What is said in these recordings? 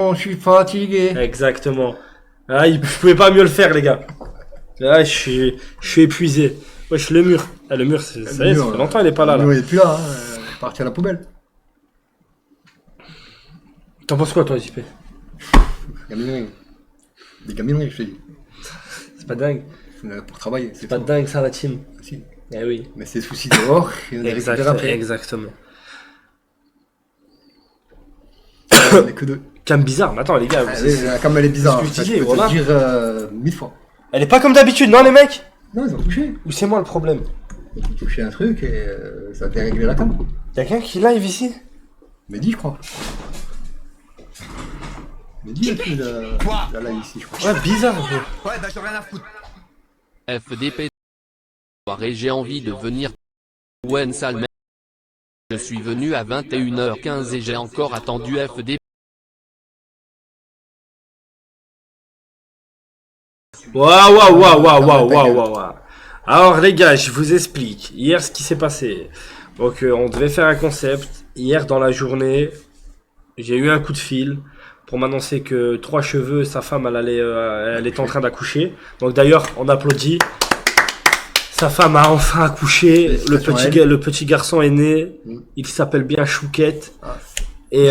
Je suis fatigué. Exactement. Ah, je pouvais pas mieux le faire, les gars. Là, je suis épuisé. Wesh, le mur. Ah, le mur, ça y est, ça fait longtemps, il est pas là, Le là. mur, il est plus là, hein. Il est parti à la poubelle. T'en penses quoi, toi, JP? Gaminerie. Des gamineries, je te dis. C'est pas dingue. Pour travailler, C'est pas dingue, ça, la team. Si. Eh oui. Mais c'est souci dehors et on les récupère après. Exactement. On est que deux. Cam bizarre, mais attends, les gars. Comme elle est bizarre, c'est ce que je je disais, peux voilà. te dire 1000 fois. Elle est pas comme d'habitude, non, les mecs? Non, ils ont touché. Ou c'est moi le problème? Ils ont touché un truc et ça a déréglé la cam. Y'a quelqu'un qui live ici? Mehdi, je crois. Mehdi, il a là ici, je crois. Ouais, bizarre, gros. Ouais, bah j'ai rien à foutre. FDP. Et j'ai envie de venir. Wen Salmen. Je suis venu à 21h15 et j'ai encore attendu FDP. Waouh. Alors les gars, je vous explique. Hier, ce qui s'est passé. Donc, on devait faire un concept. Hier, dans la journée, j'ai eu un coup de fil pour m'annoncer que 3 cheveux, sa femme, elle était en train d'accoucher. Donc d'ailleurs, on applaudit. Sa femme a enfin accouché. Le petit garçon est né. Il s'appelle bien Chouquette. Et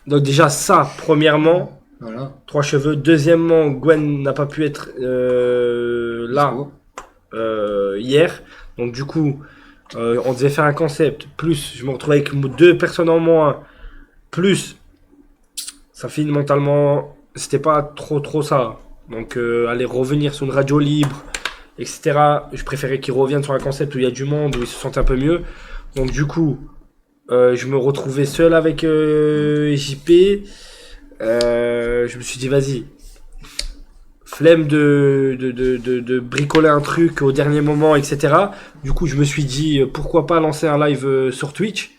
donc déjà ça, premièrement. Voilà. 3 cheveux. Deuxièmement, Gwen n'a pas pu être là hier. Donc du coup, on devait faire un concept. Plus, je me retrouve avec 2 personnes en moins. Plus, ça finit mentalement. C'était pas trop ça. Donc aller revenir sur une radio libre, etc. Je préférais qu'ils reviennent sur un concept où il y a du monde, où ils se sentent un peu mieux. Donc du coup, je me retrouvais seul avec JP. Je me suis dit, vas-y, flemme de bricoler un truc au dernier moment, etc. Du coup, je me suis dit, pourquoi pas lancer un live sur Twitch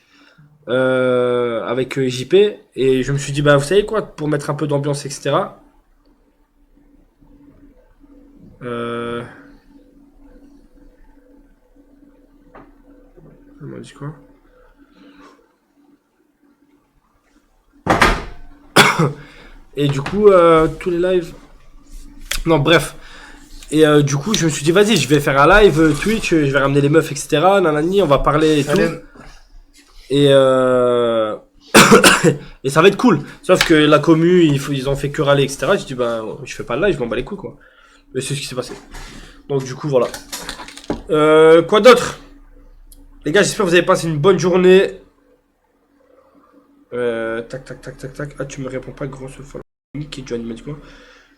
avec JP. Et je me suis dit, bah, vous savez quoi, pour mettre un peu d'ambiance, etc. Elle m'a dit quoi? Et du coup, tous les lives. Non, bref. Et du coup, je me suis dit, vas-y, je vais faire un live Twitch, je vais ramener les meufs, etc. Nanani, on va parler et tout. Et, et ça va être cool. Sauf que la commu, ils ont fait que râler, etc. Je dis, bah, je fais pas le live, je m'en bats les couilles, quoi. Mais c'est ce qui s'est passé. Donc, du coup, voilà. Quoi d'autre? Les gars, j'espère que vous avez passé une bonne journée. Tac. Ah, tu me réponds pas, gros, ce follow. Qui John, il m'a dit quoi?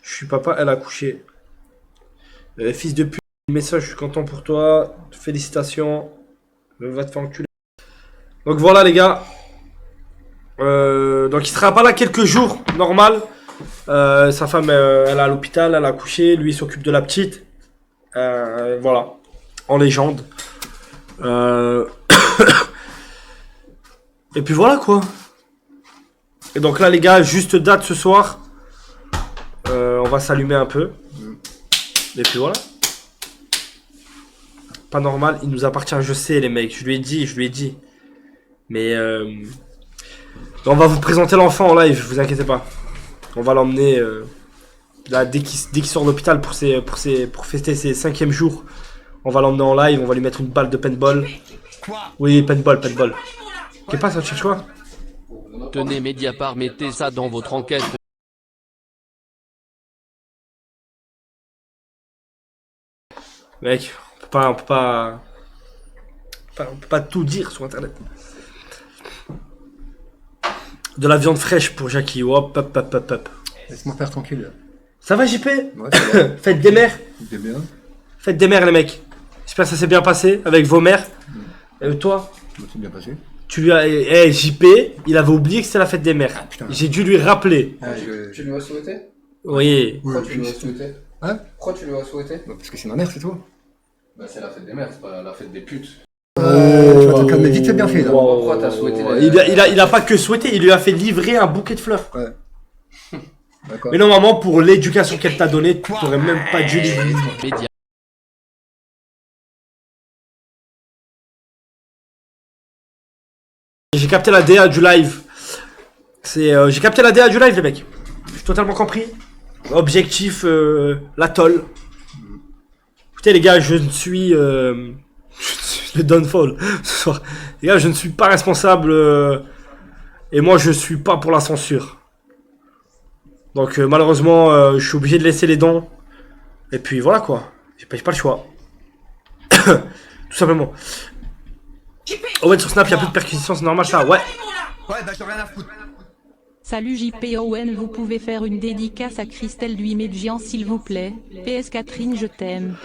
Je suis papa, elle a accouché. Fils de pute, message, je suis content pour toi. Félicitations. Va te faire enculer. Donc voilà, les gars. Donc il sera pas là quelques jours, normal. Sa femme, elle est à l'hôpital, elle a accouché. Lui, il s'occupe de la petite. Voilà. En légende. Et puis voilà, quoi. Et donc là, les gars, juste date ce soir. On va s'allumer un peu. Et puis voilà. Pas normal, il nous appartient, je sais, les mecs. Je lui ai dit. Mais on va vous présenter l'enfant en live, vous inquiétez pas. On va l'emmener là, dès qu'il sort de l'hôpital pour fêter ses 5e jours. On va l'emmener en live, on va lui mettre une balle de paintball. Oui, paintball. Qu'est-ce pas ça, tu cherches quoi? Tenez Mediapart, mettez ça dans votre enquête. Mec, on peut pas tout dire sur internet. De la viande fraîche pour Jackie. Hop. Laisse-moi faire tranquille. Ça va, JP? Ouais, ça va. Faites des mères. T'es bien. Faites des mères, les mecs. J'espère que ça s'est bien passé avec vos mères. Et toi? Ça s'est bien passé. Tu lui as. JP, il avait oublié que c'était la fête des mères. Putain. J'ai dû lui rappeler. Tu lui as souhaité? Oui. Pourquoi tu lui as souhaité? Hein? Pourquoi tu lui as souhaité? Bah, parce que c'est ma mère, c'est tout. Bah c'est la fête des mères, c'est pas la fête des putes. Tu vas te calmer vite, c'est bien fait. Là. Pourquoi t'as souhaité la- Il a pas que souhaité, il lui a fait livrer un bouquet de fleurs. Ouais. D'accord. Mais normalement, pour l'éducation qu'elle t'a donnée, tu t'aurais même pas dû livrer. Média. J'ai capté la DA du live. J'ai capté la DA du live, les mecs. J'ai totalement compris. Objectif, l'atoll. Écoutez, les gars, je ne suis le downfall ce soir. Les gars, je ne suis pas responsable. Et moi, je suis pas pour la censure. Donc, malheureusement, je suis obligé de laisser les dons. Et puis, voilà quoi. J'ai pas le choix. Tout simplement. Owen sur Snap, il n'y a plus de perquisition, c'est normal ça. Ouais. Ouais, bah j'en ai rien à foutre. Salut JP Owen, vous pouvez faire une dédicace à Christelle Duimedjian s'il vous plaît. PS Catherine, je t'aime.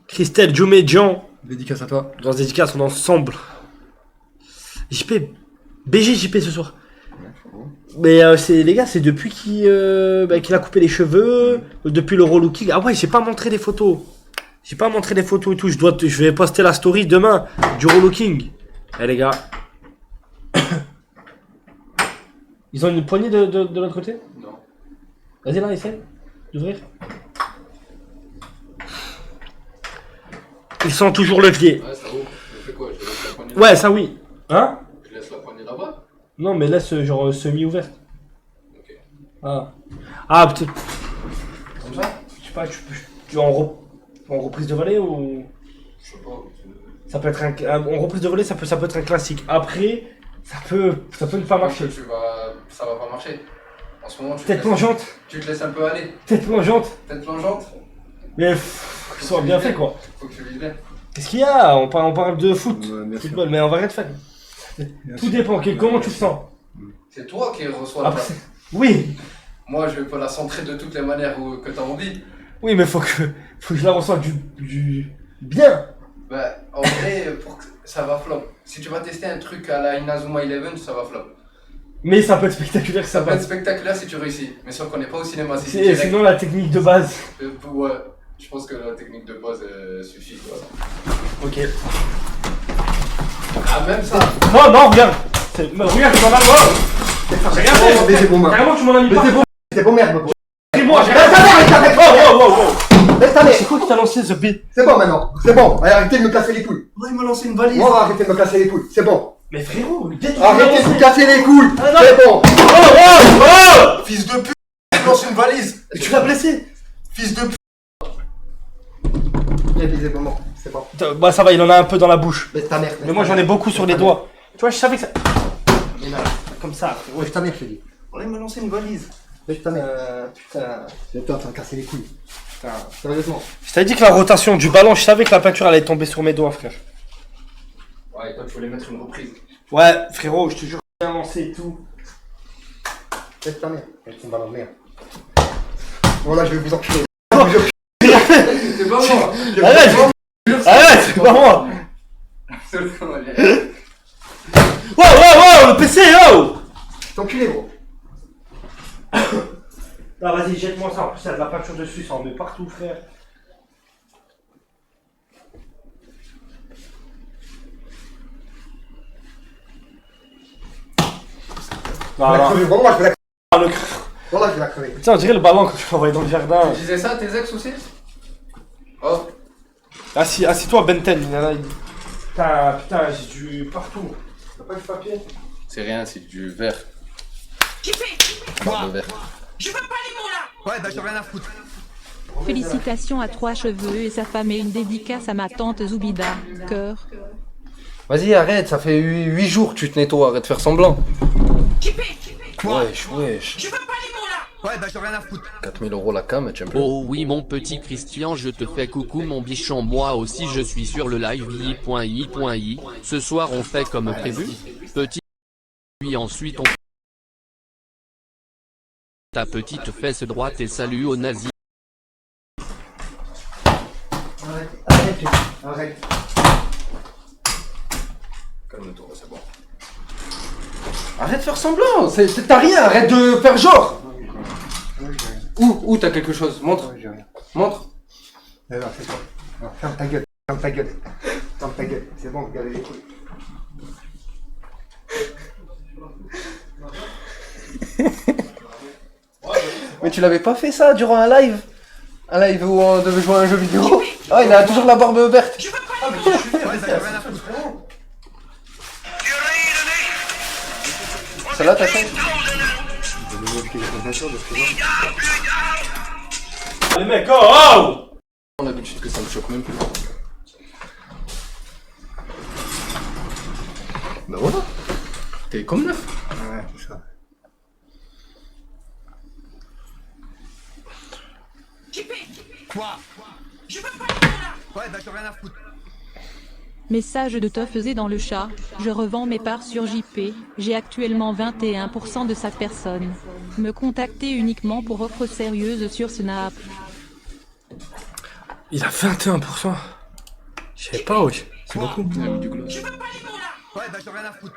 Christelle, Djomedjian. Dédicace à toi. Grosse dédicace, on est ensemble. JP. BG JP ce soir. Mais c'est les gars, c'est depuis qu'il a coupé les cheveux, depuis le relooking. Ah ouais, j'ai pas montré les photos. J'ai pas montré les photos et tout. Je vais poster la story demain du relooking. Eh les gars. Ils ont une poignée de l'autre côté? Non. Vas-y là, essaye d'ouvrir. Ils sont toujours levier. Ouais, ça ouvre. Je fais quoi? Je laisse la poignée Ouais, ça oui. Hein? Je laisse la poignée là-bas? Non, mais laisse genre semi-ouverte. Ok. Ah. Ah, peut-être. Comme ça? Je sais pas, tu en reprise de volée ou. Je sais pas. Ça peut être en reprise de volée, ça peut être un classique. Après, ça peut ne pas marcher. Ça va pas marcher. En ce moment, Tête plongeante. Tu te laisses un peu aller. Tête plongeante. Tête plongeante? Mais qu'ils soient bien fait quoi. Faut que tu vises bien. Qu'est-ce qu'il y a? On parle de foot. Ouais, bien sûr. Football, mais on va rien te faire. Tout dépend. Comment tu te sens? C'est toi qui reçois la Après, balle. oui. Moi, je peux la centrer de toutes les manières que t'as envie. Oui, mais faut que je la reçoive du bien. Bah, en vrai, ça va flop. Si tu vas tester un truc à la Inazuma 11, ça va flop. Mais ça peut être spectaculaire, ça Ça peut être passe. spectaculaire si tu réussis. Mais si on connaît pas au cinéma, si c'est C'est direct. sinon la technique de base. Ouais, je pense que la technique de base suffit. Voilà. Ok. Ah, même ça. Non, regarde. Regarde, tu m'en as. Wow. J'ai rien fait. Mais c'est bon, man. Carrément, tu m'en as mis Mais pas. c'est bon, c'est bon, merde. Bro. C'est moi, j'ai Laisse rien ta mère, laisse ta mère. fait. Oh. Laisse ta mère. C'est quoi qui t'a lancé ce beat? C'est bon maintenant. C'est bon. Allez, arrêtez de me casser les couilles. Ouais, il m'a lancé une valise. Moi, on va arrêter de me casser les couilles. C'est bon. Mais frérot, Arrêtez de me casser les couilles. Ah, non. C'est bon. Oh. Fils de pute, tu lances une valise. Tu l'as blessé? Fils de pute. C'est bon. C'est bon. Bah ça va, il en a un peu dans la bouche. Laisse ta mère. Mais moi j'en ai beaucoup sur les doigts. Tu vois, je savais que ça. Comme ça. Laisse ta mère, je te dis. On il m'a lancé une valise. Laisse ta mère. Putain. C'est toi, tu vas me casser les couilles. Putain, sérieusement. Je t'avais dit que la rotation du ballon, je savais que la peinture allait tomber sur mes doigts, frère. Ouais, toi, tu voulais mettre une reprise. Ouais, frérot, je te jure, j'ai bien lancé et tout. Laisse ta mère. Laisse ton ballon de merde. Voilà, je vais vous enculer. C'est pas moi. Arrête, c'est pas moi. C'est le cavalier. Wow, le PC, oh. T'enculé, gros. Ah, vas-y, jette-moi ça. En plus, il y a de la peinture dessus, ça en met partout, frère. Je vais la crever, vraiment, je vais la Ah, le Voilà, je vais la crever. Tiens, on dirait le ballon quand tu l'envoyais dans le jardin. Tu disais ça à tes ex aussi? Oh. Assis-toi, Benten. Il y en a, il dit. Putain, j'ai du partout. T'as pas du papier? C'est rien, c'est du verre. Quoi? De verre. Ouais, bah j'en ai rien à foutre. Félicitations à Trois Cheveux et sa femme et une dédicace à ma tante Zoubida. Cœur. Vas-y, arrête, ça fait 8 jours que tu te nettoies, arrête de faire semblant. Quoi? Wesh. Ouais, bah j'en ai rien à foutre. 4000 € la cam, tu aimes plus. Oh oui mon petit Christian, je te fais coucou mon bichon, moi aussi je suis sur le live i.i.i. Ce soir on fait comme prévu. Petit. Puis ensuite on. Ta petite fesse droite et salut aux nazis. Arrête. Calme-toi, c'est bon. Arrête de faire semblant. T'as rien, arrête de faire genre. Où t'as quelque chose? Montre. J'ai rien. Montre. Non, c'est toi. Non, ferme ta gueule. Ferme ta gueule. C'est bon, regardez les couilles. Mais tu l'avais pas fait ça durant un live? Un live où on devait jouer à un jeu vidéo? Ah, il a toujours la barbe verte. Ouais, bah j'en ai rien à foutre. Celle-là, t'as fait? qu'il y a une nature de ce genre. Les mecs, oh! On a l'habitude que ça me choque même plus. Bah voilà. T'es comme neuf. Ouais, c'est ça. Quoi? Je veux pas les mots là. Ouais, bah j'en ai rien à foutre. Message de Toffezé dans le chat. Je revends mes parts sur JP. J'ai actuellement 21% de sa personne. Me contacter uniquement pour offre sérieuse sur Snap. Il a 21%. Je savais pas, wesh. C'est beaucoup. Il a mis du gloss. Je veux pas les mots là. Ouais, bah j'en ai rien à foutre.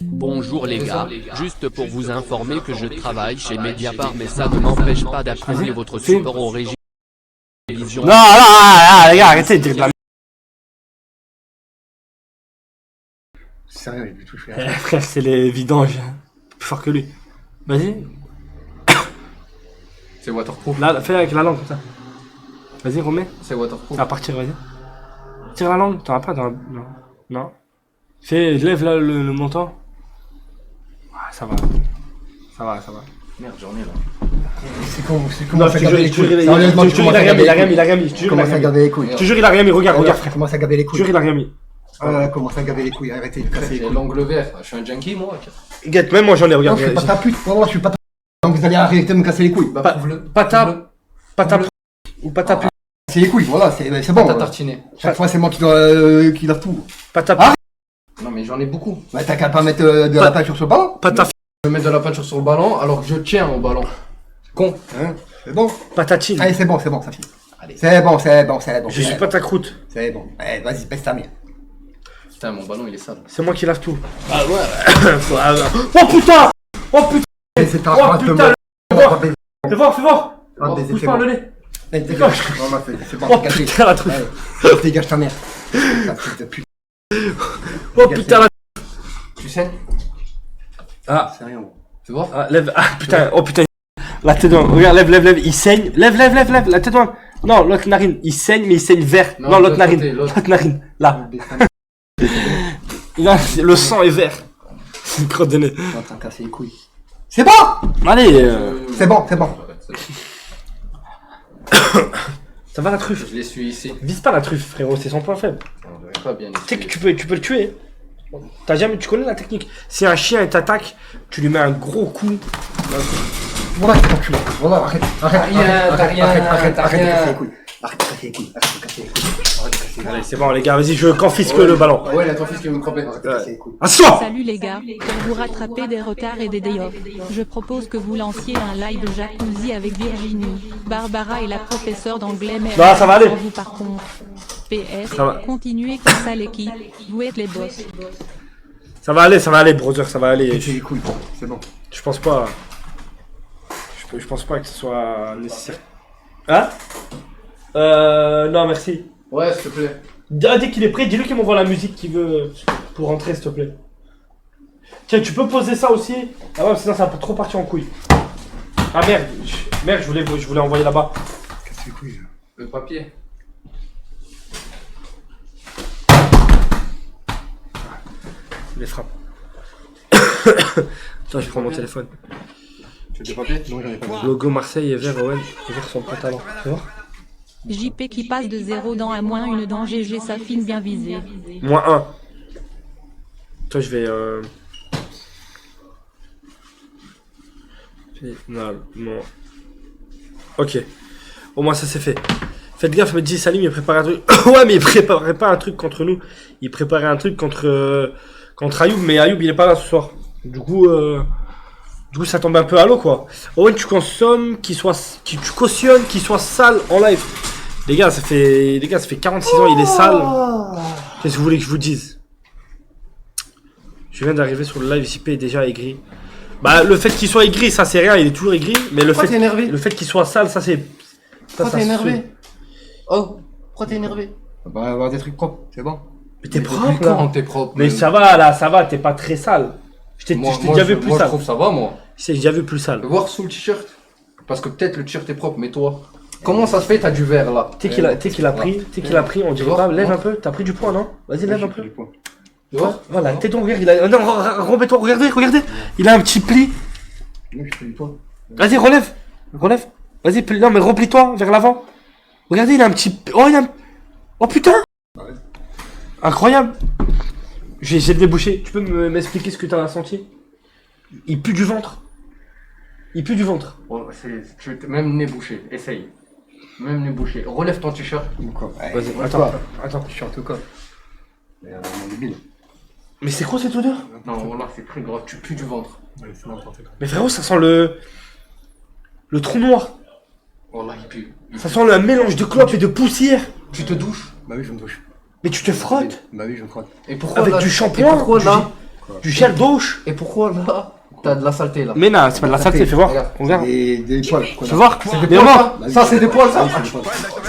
Bonjour les gars, juste pour vous informer que je travaille chez Mediapart mais ça ne m'empêche pas d'approuver votre support au régime de télévision. Non, là, les gars, arrêtez de dire de la Sérieux, il lui touche. merde. Frère, c'est les vidanges. Plus fort que lui. Vas-y. C'est waterproof. Là, fais avec la langue comme ça. Vas-y, remets. C'est waterproof. Ça va partir, vas-y. Tire la langue, t'en as pas dans la... Non. Non. Fais, lève là le montant. Ouais, ça va. Ça va, ça va. Merde, j'en ai là. C'est con, Non, je te jure, Sérieusement, il a rien mis, il a rien mis, il a rien mis. Je te jure, il a Commence à rien mis. gaver les couilles. Je te jure, il a rien mis, regarde, regarde, frère. Commence à gaver les Je te couilles. jure, il a rien mis. Commence à gaver les couilles, arrêtez de casser les J'ai couilles. l'angle vert. Je suis un junkie moi. Guette, même moi j'en ai, Non, regarde. je suis pas ta pute. Non, je suis pas ta pute. Donc vous allez arrêter de me casser les couilles. Bah Pas- prouve-le. Pas ta... Pas ta... Ou pas ta... Casser les couilles, voilà, c'est Pas bon. ta tartinée. Chaque fois, c'est moi qui dois tout. Pas ta... Ah Non mais j'en ai beaucoup. Bah, t'as qu'à pas mettre de la peinture sur le ballon. Pas ta... Je vais mettre de la peinture sur le ballon alors que je tiens au ballon. Con. Hein, c'est bon. Patatine. Allez, c'est bon, ça finit. Allez. C'est bon, c'est bon, c'est bon. Je suis pas ta croûte. C'est bon. Allez, vas-y, baisse ta mère. Putain, mon ballon il est sale. C'est moi qui lave tout. Ah ouais. Oh putain. Oh putain. C'est ta Oh phrase de putain. mort. Fais voir, fais voir. Ah, baiser, Bouge c'est pas bon. le nez. Allez, dégage. Non, ma fille, c'est bon, Oh c'est cassé. putain la truffe. Allez, dégage ta mère. Ta petite pute. Oh putain la... Tu sais? Ah. C'est rien, bon. Tu vois? Ah, lève. Ah putain. Oh putain. La tête d'homme. Regarde, lève. Il saigne. Lève. La tête d'homme. Non, l'autre narine. Il saigne, mais il saigne vert. Non, Non, l'autre de l'autre narine. côté, l'autre. L'autre narine. Là. Là, le sang est vert. C'est une crotte de nez. On t'en casser les couilles. C'est bon. Allez. C'est bon, c'est bon. Ça va la truffe. Je les suis ici. Vise pas la truffe, frérot. C'est son point faible. On devrait pas bien Tu sais que essuyer. tu peux le tuer. Tu connais la technique. Si un chien t'attaque, tu lui mets un gros coup. Voilà, c'est enculé. Voilà, arrête. Arrête de rien. casser les couilles. Arrête de casser les couilles. Arrête de casser les couilles. Arrête de casser les couilles. Allez, c'est bon les gars, vas-y, je confisque le ballon. Ouais, il a ton fils qui veut me cramper. Arrête de casser les couilles. Assois. Salut les gars, pour vous rattraper des retards et des day off, je propose que vous lanciez un live jacuzzi avec Virginie, Barbara et la professeure d'anglais. Mais Non, ça va aller. vous par contre. PS, Ça va. continuez comme ça l'équipe, vous êtes les boss. Ça va aller, brother, ça va aller. Casser les couilles, bon, c'est bon. Je pense pas. Je pense pas que ce soit nécessaire. Hein? Non, merci. Ouais, s'il te plaît. Dès qu'il est prêt, dis-lui qu'il m'envoie la musique qu'il veut pour rentrer, s'il te plaît. Tiens, tu peux poser ça aussi? Ah ouais, sinon ça va trop partir en couille. Ah merde, merde, je voulais envoyer là-bas. Casser les couilles. Le papier. Les frappes. Attends, je prends mon téléphone. Tu veux des papiers? Non, j'en ai pas. Logo Marseille et vert Owen, et vert son pantalon. Tu vois? JP qui passe de 0 dent à moins une dent, GG sa fine bien visée. Moins 1. Toi, je vais. Finalement. Ok. Au moins, ça c'est fait. Faites gaffe, me dit Salim, il préparait un truc. Ouais, mais il préparait pas un truc contre nous. Il préparait un truc contre Ayoub, mais Ayoub, il est pas là ce soir. Du coup, ça tombe un peu à l'eau, quoi. Owen, tu cautionnes qu'il soit sale en live. Les gars, ça fait 46 ans, il est sale. Qu'est-ce que vous voulez que je vous dise? Je viens d'arriver sur le live, JP est déjà aigri. Bah, le fait qu'il soit aigri, ça c'est rien, il est toujours aigri. Mais Pourquoi t'es énervé? le fait qu'il soit sale, ça c'est. Pourquoi ça t'es se énervé? fait. Oh, pourquoi t'es énervé? On va avoir des trucs propres, c'est bon. Mais t'es Mais propre comment là. t'es propre? Mais ça va là, ça va, t'es pas très sale. Je t'ai déjà vu plus moi, je sale. trouve ça va, moi. Je t'ai déjà vu plus sale. Voir sous le t-shirt. Parce que peut-être le t-shirt est propre, mais toi. Comment ça se fait, t'as du vert là? Tu sais qu'il a pris, on dirait Tu vois, pas, lève moi. un peu, t'as pris du poids non? Vas-y, lève un peu. Tu vois? Voilà, tais-toi, regarde, non, remets-toi, regardez. Il a un petit pli. Non, je fais du toi. Vas-y, relève. Relève. Vas-y, non, mais replie-toi vers l'avant. Regardez, il a un petit... Oh, il a un... Oh, putain. Ouais. Incroyable. Je vais essayer de déboucher. Tu peux m'expliquer ce que t'as senti? Il pue du ventre. Il pue du ventre. Oh, même nez bouché, essaye. Même nez bouché. Relève ton t-shirt. Quoi? Vas-y, Ouais, attends. toi. Attends. Je suis en tout cas. Mais mon débile. Mais c'est quoi cette odeur? Non, voilà, c'est très grave. Tu pues du ventre. Ouais, c'est n'importe quoi. Mais frérot, ça sent le trou noir. Oh là, il pue. Ça sent le mélange de clopes et de poussière. Tu te douches. Bah oui, je me douche. Mais tu te frottes Bah oui, je me frotte. Et pourquoi avec là, du shampoing, et pourquoi là du gel douche. Et pourquoi là t'as de la saleté là? Mais non, c'est pas de la saleté, fais voir. Regarde. On verra. Des poils. Fais voir. C'est des Mais poils voir. ça c'est des poils ça?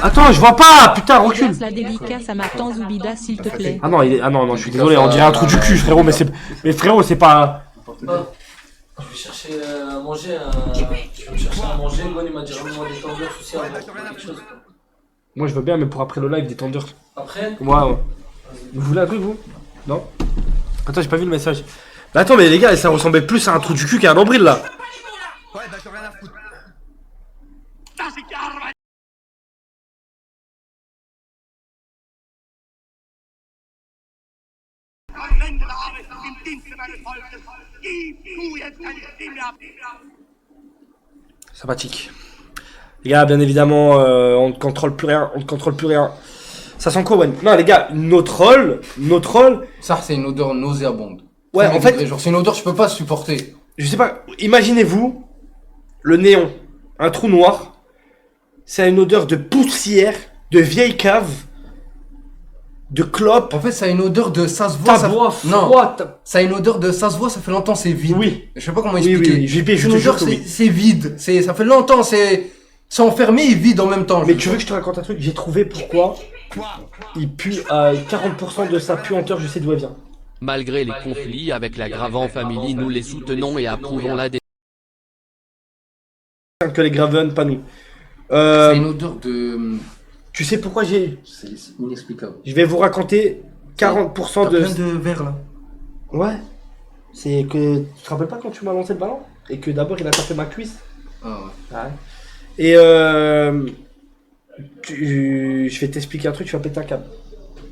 Attends, je vois pas. Putain, recule. Passe la dédicace à ma tante Zoubida, s'il te plaît. Ah non, non, je suis désolé, on dirait un trou du cul, frérot, mais frérot, c'est pas. Je vais chercher à manger. Je vais chercher à manger. Gwen il m'a dit ramène-moi des tendeurs aussi avant quelque chose. Moi, je veux bien, mais pour après le live des tendeurs. Après, Ouais. Vous voulez un truc, vous? Non? Attends, j'ai pas vu le message. Mais attends, mais les gars, ça ressemblait plus à un trou du cul qu'à un nombril là. Ouais, d'accord, rien à foutre. Am Ende des Arbeits im Dienste meines Volkes. Gib du jetzt deine Stimme ab. Sympathique. Les gars, bien évidemment, on ne contrôle plus rien, Ça sent quoi, Wen? Non, les gars, notre rôle. Ça, c'est une odeur nauséabonde. Ouais, en fait, Genre, c'est une odeur que je peux pas supporter. je sais pas, imaginez-vous le néon, un trou noir. C'est une odeur de poussière, de vieille cave, de clope. En fait, ça a une odeur de. Ça se voit. Tabois, Non, froid. ça a une odeur de. Ça se voit, ça fait longtemps, c'est vide. Oui. Je sais pas comment Oui, expliquer. oui, JP, je Une te odeur, jure que oui. c'est vide. Ça fait longtemps, c'est enfermé et vide en même temps. Mais tu veux que je te raconte un truc? J'ai trouvé pourquoi il pue à 40% de sa puanteur, je sais d'où elle vient. Malgré les conflits avec la Gravant Family, nous les soutenons et approuvons la Que les Graven, pas nous. C'est une odeur de. Tu sais pourquoi j'ai... C'est inexplicable. Je vais vous raconter 40% T'as de... plein de verres là. Ouais. C'est que... Tu te rappelles pas quand tu m'as lancé le ballon? Et que d'abord il a tapé ma cuisse? Ah ouais. Ouais. Et je vais t'expliquer un truc, tu vas péter un câble.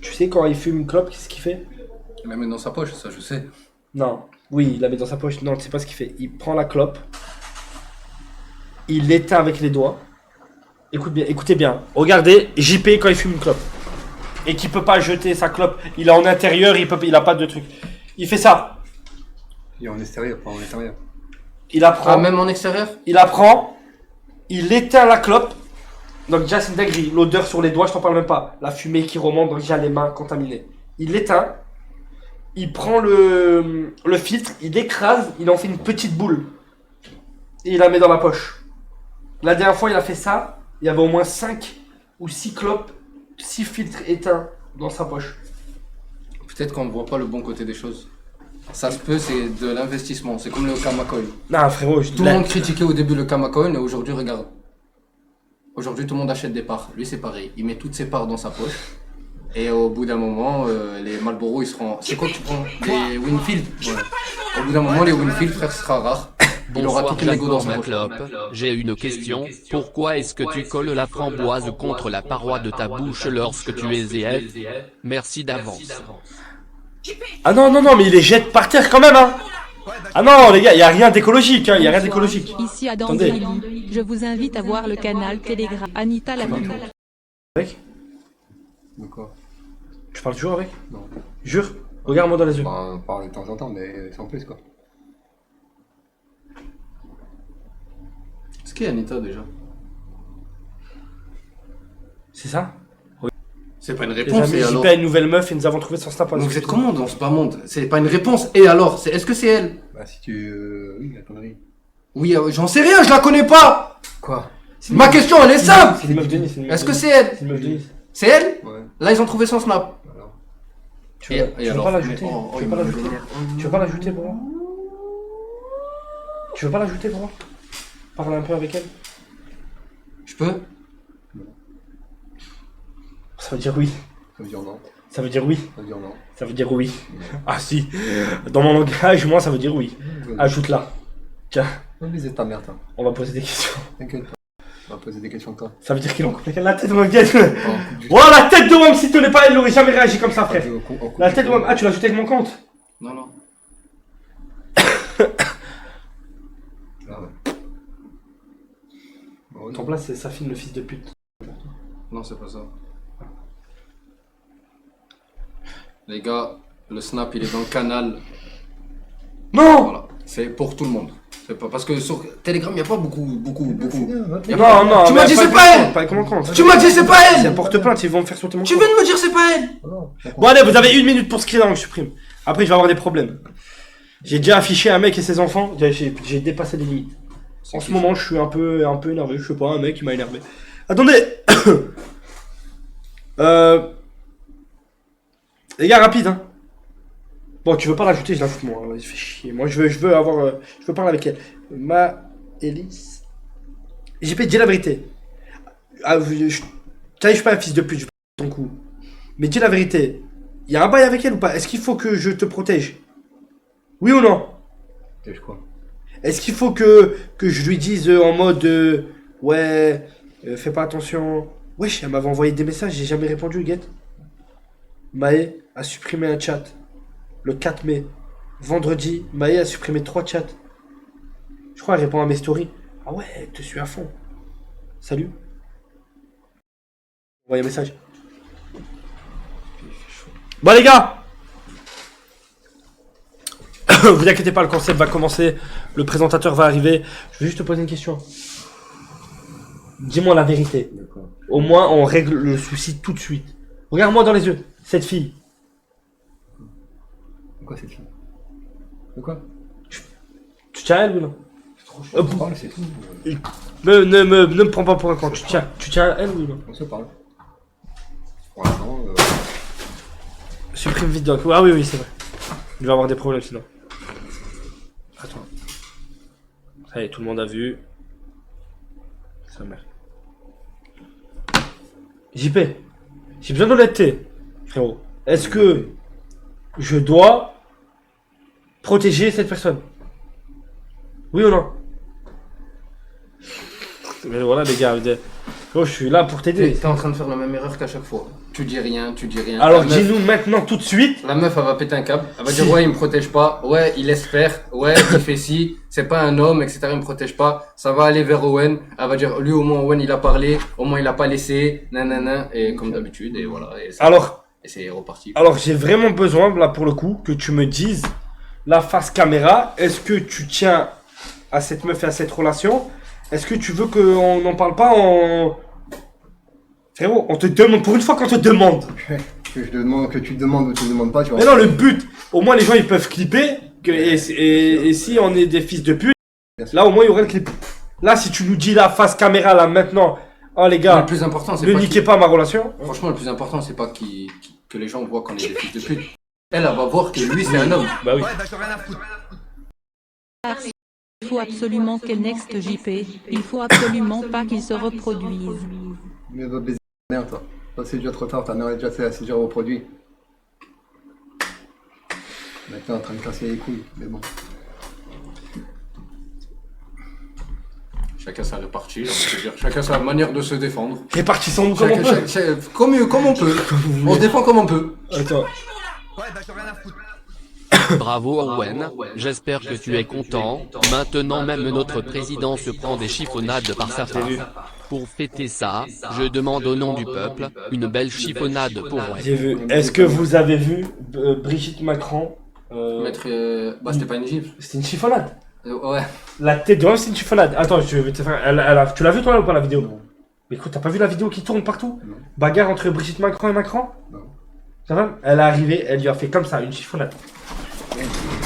Tu sais quand il fume une clope, qu'est-ce qu'il fait? Il la met dans sa poche, ça je sais. Non. Oui, il la met dans sa poche. Non, tu sais pas ce qu'il fait. Il prend la clope. Il l'éteint avec les doigts. Écoutez bien. Regardez JP quand il fume une clope. Et qu'il peut pas jeter sa clope. Il est en intérieur, il a pas de truc. Il fait ça. Il est en extérieur, pas en intérieur. Il apprend. Ah, même en extérieur? Il apprend. Il éteint la clope. Donc déjà c'est une dinguerie. L'odeur sur les doigts, je t'en parle même pas. La fumée qui remonte, donc déjà les mains contaminées. Il l'éteint. Il prend le filtre, il l'écrase, il en fait une petite boule. Et il la met dans la poche. La dernière fois il a fait ça. Il y avait au moins 5 ou 6 clopes, 6 filtres éteints dans sa poche. Peut-être qu'on ne voit pas le bon côté des choses. Ça se peut, c'est de l'investissement. C'est comme le Kamacoin. Non frérot, Tout le monde critiquait au début le Kamacoin et aujourd'hui, regarde. Aujourd'hui, tout le monde achète des parts. Lui, c'est pareil. Il met toutes ses parts dans sa poche. Et au bout d'un moment, les Marlboro, ils seront... C'est quoi que tu prends? Les Winfield. Ouais. Au bout d'un moment, les Winfield, frère, ce sera rare. Il aura Bonsoir tout les go dans Jacob sa poche. Maclope, j'ai une question. Pourquoi est-ce que tu colles la framboise contre la paroi de ta bouche lorsque tu es ZF? Merci d'avance. Ah non, mais il les jette par terre quand même, hein. Ah non, les gars, il y a rien d'écologique, hein. Il y a rien d'écologique. Ici à Attendez. Danzili, je vous invite à voir le canal Telegram Anita la Pino. Avec? De quoi? Tu parles toujours avec? Non. Jure? Regarde-moi dans les yeux. Enfin, on parle de temps en temps, mais sans plus quoi. C'est qui Anita déjà? C'est ça? C'est pas une Les réponse, amis, et JP alors? a une nouvelle meuf et nous avons trouvé son snap. Donc vous êtes comment dans ce bas monde? C'est pas une réponse, et alors? Est-ce que c'est elle? Bah si tu... oui, la connerie. Oui, j'en sais rien, je la connais pas! Quoi? Ma question, elle est simple! C'est une meuf de Nice. Est-ce que c'est elle? C'est une meuf de Nice. C'est elle? Ouais. Là, ils ont trouvé son snap. Alors. Tu veux pas l'ajouter? Tu veux pas l'ajouter? Tu veux pas l'ajouter pour moi? Tu veux pas l'ajouter pour moi? Parle un peu avec elle. Je peux? Ça veut dire oui. Ça veut dire non. Ça veut dire oui. Ça veut dire non. Ça veut dire oui. Ah si. Dans mon langage, moi, ça veut dire oui. Ajoute-la. Tiens. Va viser ta mère, toi. On va poser des questions. T'inquiète pas. On va poser des questions, toi. Ça veut dire qu'il en coupe la tête de Wang. Oh, la tête de Wang, si tu n'es pas, elle n'aurait jamais réagi comme ça, frère. La tête de Wang. Ah, tu l'as ajouté avec mon compte? Non, non. Ah ouais. Bon, Ton place, c'est Safine, le fils de pute. Non, c'est pas ça. Les gars, le snap, il est dans le canal. Non! Voilà. C'est pour tout le monde. C'est pas parce que sur Telegram, il n'y a pas beaucoup. Y a Non, pas- non, Tu m'as dit c'est pas elle! Pas avec mon compte. Tu m'as dit c'est pas Si elle! elle porte plainte, ils vont me faire sauter mon Tu compte. viens de me dire c'est pas elle! Bon, allez, vous avez 1 minute pour screen avant que je supprime. Après, je vais avoir des problèmes. J'ai déjà affiché un mec et ses enfants. J'ai dépassé les limites. En ce moment, je suis un peu énervé. Je sais pas, un mec qui m'a énervé. Attendez! Les gars, rapide, hein. Bon, tu veux pas l'ajouter, je l'ajoute moi. Il fait chier. Moi, je veux avoir. Je veux parler avec elle. Elise. JP, dis la vérité. Ah, je suis pas un fils de pute, je vais pas ton coup. Mais dis la vérité. Il y a un bail avec elle ou pas? Est-ce qu'il faut que je te protège? Oui ou non? Protège quoi? Est-ce qu'il faut que je lui dise en mode ouais, fais pas attention. Wesh, elle m'avait envoyé des messages, j'ai jamais répondu, Guette. Maë a supprimé un chat le 4 mai. Vendredi, Maë a supprimé 3 chats. Je crois qu'elle répond à mes stories. Ah ouais, elle te suit à fond. Salut. Envoyez un message. Bon les gars, vous inquiétez pas, le concept va commencer. Le présentateur va arriver. Je vais juste te poser une question. Dis-moi la vérité. D'accord. Au moins, on règle le souci tout de suite. Regarde-moi dans les yeux. Cette fille. C'est quoi cette fille? De quoi? Tu tiens à elle ou non? C'est trop chaud. On se parle, c'est tout. Ne me prends pas pour un con. Tu tiens à elle ou non? On se parle. Franchement, Supprime vidéo. Ah oui, c'est vrai. Il va avoir des problèmes sinon. Attends. Ça y est, tout le monde a vu. Sa mère. JP, j'ai besoin d'honnêteté, frérot. Est-ce que je dois protéger cette personne? Oui ou non? Mais voilà les gars, frérot, je suis là pour t'aider. T'es en train de faire la même erreur qu'à chaque fois. Tu dis rien. Alors La meuf- dis-nous maintenant tout de suite. La meuf, elle va péter un câble. Elle va dire Si. ouais, il me protège pas. Ouais, il laisse faire. Ouais, il fait ci. C'est pas un homme, etc. Il me protège pas. Ça va aller vers Owen. Elle va dire lui, au moins, Owen, il a parlé. Au moins, il a pas laissé. Nanana. Et comme d'habitude. Et voilà. Et c'est reparti. Alors j'ai vraiment besoin, là pour le coup, que tu me dises, la face caméra, est-ce que tu tiens à cette meuf et à cette relation? Est-ce que tu veux qu'on n'en parle pas en... Frérot, on te demande, pour une fois qu'on te demande. que tu demandes ou tu ne demandes pas, tu vois. Mais non, le but, au moins les gens ils peuvent clipper, et si on est des fils de pute, là au moins il y aurait le clip. Là si tu nous dis la face caméra là maintenant, oh les Le gars, plus important, c'est ne pas niquez pas ma relation. franchement, le plus important, c'est pas que les gens voient qu'on est des fils de pute. Elle va voir que lui, c'est un homme. Bah oui. Il faut absolument qu'elle next JP. Il faut absolument pas qu'il se reproduise. Mais va baiser ta mère, toi. Toi, c'est déjà trop tard, ta mère est déjà reproduit. Maintenant, en train de casser les couilles, mais bon. Chacun sa répartie, j'ai envie de dire. Chacun sa manière de se défendre. Répartissons-nous comme on peut. Comme on peut. On se défend comme on peut. Attends. Bravo Owen, j'espère que tu es content. Maintenant même notre président se prend des chiffonnades par sa femme. Pour fêter ça, je demande au nom du peuple, une belle chiffonnade pour Owen. J'ai vu. Est-ce que vous avez vu Brigitte Macron Maître, c'était pas une gifle. C'était une chiffonnade. Ouais. La tête de Rome, c'est une chiffonnade. Attends, je vais te faire. Tu l'as vu toi ou pas la vidéo? Non. Mais écoute, t'as pas vu la vidéo qui tourne partout? Non. Bagarre entre Brigitte Macron et Macron? Non. Ça va? Elle est arrivée, elle lui a fait comme ça, une chiffonnade.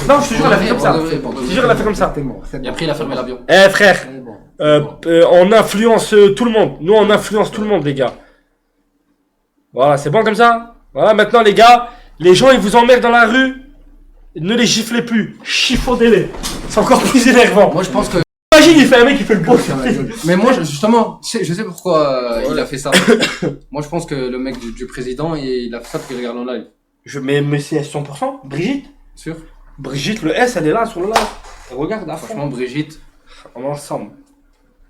Non, je te jure, elle a fait comme ça. Je te jure, elle a fait comme ça. C'est bon, c'est Et bon. après, il a fermé l'avion. Eh frère, C'est bon. on influence tout le monde. Nous, on influence tout le monde, les gars. Voilà, c'est bon comme ça? Voilà, maintenant, les gars, les gens, ils vous emmerdent dans la rue. Ne les giflez plus. Chiffonnez-les. C'est encore plus énervant. Moi, je pense que. Imagine, il fait un mec qui fait le beau. Mais moi, justement, je sais pourquoi il a fait ça. Moi, je pense que le mec du président, il a fait ça parce qu'il regarde en live. Mais c'est 100%. Brigitte? Sûr? Brigitte, le S, elle est là, sur le live. Elle regarde à fond. Franchement, Brigitte, en ensemble.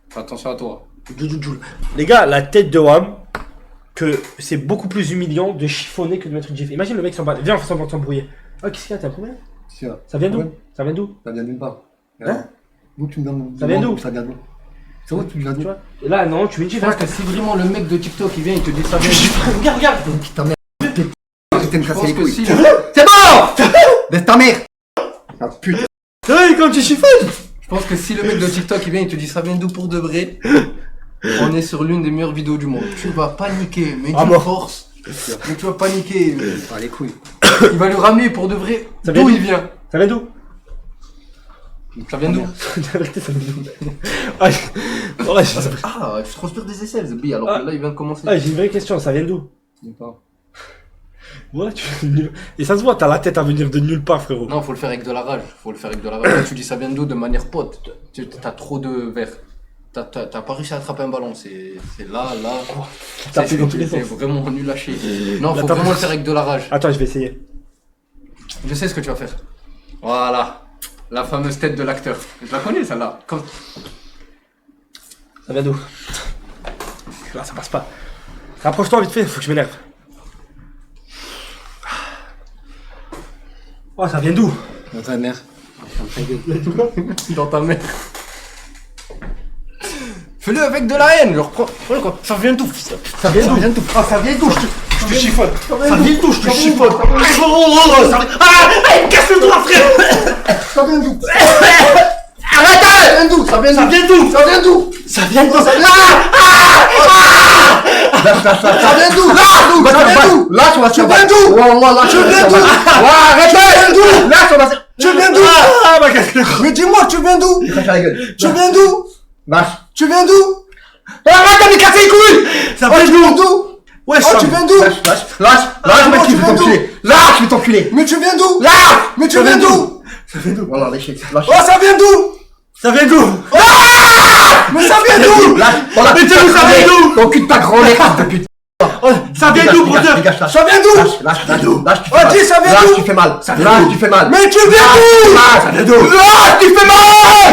Fais attention à toi. Joule. Les gars, la tête de Wam, que c'est beaucoup plus humiliant de chiffonner que de mettre une gifle. Imagine le mec s'en bat. Viens, on fait semblant de s'embrouiller. Oh, qu'est-ce qu'il y a, t'as un problème? Ça vient d'où? Ouais. Ça vient d'où? Ça vient nulle part. Hein? D'où tu me donnes. Ça vient d'où? Ça vient d'où? C'est où tu viens Tu d'où? vois? Et là, non, tu mets une Je gifle. pense que si vraiment le mec de TikTok il vient, il te dit ça vient. Regarde. Ta mère. Arrêtez de me Je casser pense les que couilles. si. C'est bon! Laisse ta mère! Ah putain. Hey, quand tu chiffonnes! Je pense que si le mec de TikTok il vient, il te dit ça vient d'où pour de vrai. On est sur l'une des meilleures vidéos du monde. Tu vas paniquer, mais Ah, d'une moi. force. Mais tu vas paniquer. Ah les couilles. Il va lui ramener pour de vrai. Ça vient D'où d'où? il vient? Ça vient d'où? Ça vient d'où? La vérité, ça vient d'où? Ah, Ah, tu transpires des aisselles, Zbi, alors Ah. que là il vient de commencer. j'ai une vraie question, ça vient d'où? Nulle part. Ouais, et ça se voit, t'as la tête à venir de nulle part, frérot. Non, faut le faire avec de la rage. Faut le faire avec de la rage. Là, tu dis ça vient d'où de manière pote. T'as trop de verre. T'as pas réussi à attraper un ballon. C'est là. T'as pris dans tous les C'est sens. vraiment nul à chier. Non, Là, faut t'as vraiment pas- le faire avec de la rage. Attends, je vais essayer. Je sais ce que tu vas faire. Voilà. La fameuse tête de l'acteur. Je la connais celle-là. Ça vient d'où? Là, ça passe pas. Rapproche-toi vite fait, faut que je m'énerve. Oh, ça vient d'où? Dans ta mère. Dans ta mère. Fais-le avec de la haine. Je reprends. Ça vient d'où? Ça vient d'où? Ah ça vient d'où? Je te chiffonne. Ça vient d'où? Je te chiffonne. Ah, il me casse le doigt, frère. Ça vient d'où? Arrête! Ça vient d'où? Ça vient d'où? Ça vient d'où? Ça vient d'où? Lâche. Ça vient d'où? Ça vient d'où? Lâche, on va se Tu faire viens d'où? Ouais, lâche. Tu viens d'où? Arrête. Tu viens d'où? Lâche, on va se. Tu viens d'où? Ah, ma casse le Mais dis-moi, tu viens d'où? Lâche la gueule. Tu viens d'où? Lâche. Tu viens d'où? Arrête de me casser les couilles. Ça vient Tu viens d'où? d'où? Ouais, Oh, tu viens d'où? Lâche, mec, tu je vais viens t'enculer. Lâche, je vais t'enculer. Mais tu viens d'où? Lâche. Mais tu viens d'où? Voilà, lâchez. Lâche. Oh, ça vient d'où? Ça vient d'où? Mais ça vient d'où? Lâche. Voilà, Mais tu sais où ça vient d'où? Ton cul de ta grand-mère, fils de pute. Ça vient d'où, brodeur? Dégage, lâche. Ça vient d'où? Lâche, tu Oh, fais mal. dis, ça vient Lâche, d'où? tu fais mal. Lâche, tu fais mal. Mais tu viens d'où? Lâche, ça vient d'où? Lâche, tu fais mal!